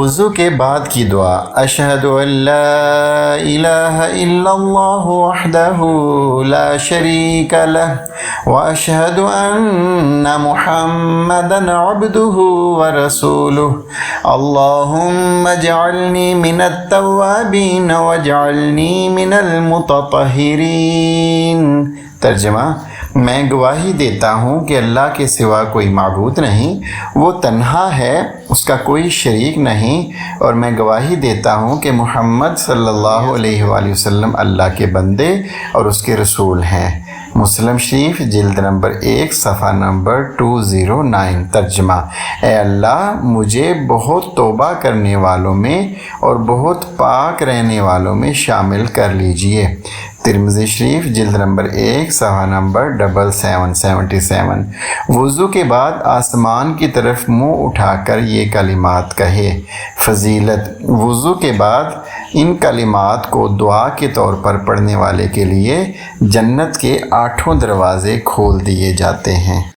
وضو کے بعد کی دعا اشہد ان لا الہ الا اللہ وحدہ لا شریک لہ واشہد ان محمدا عبدہ ورسولہ اللہم اجعلنی من التوابین واجعلنی من المتطہرین۔ ترجمہ: میں گواہی دیتا ہوں کہ اللہ کے سوا کوئی معبود نہیں، وہ تنہا ہے، اس کا کوئی شریک نہیں، اور میں گواہی دیتا ہوں کہ محمد صلی اللہ علیہ وآلہ وسلم اللہ کے بندے اور اس کے رسول ہیں۔ مسلم شریف جلد نمبر 1 صفحہ نمبر 209۔ ترجمہ: اے اللہ، مجھے بہت توبہ کرنے والوں میں اور بہت پاک رہنے والوں میں شامل کر لیجئے۔ ترمذی شریف جلد نمبر 1 صفحہ نمبر 777۔ وضو کے بعد آسمان کی طرف منہ اٹھا کر یہ کلمات کہے۔ فضیلت: وضو کے بعد ان کلمات کو دعا کے طور پر پڑھنے والے کے لیے جنت کے 8 دروازے کھول دیے جاتے ہیں۔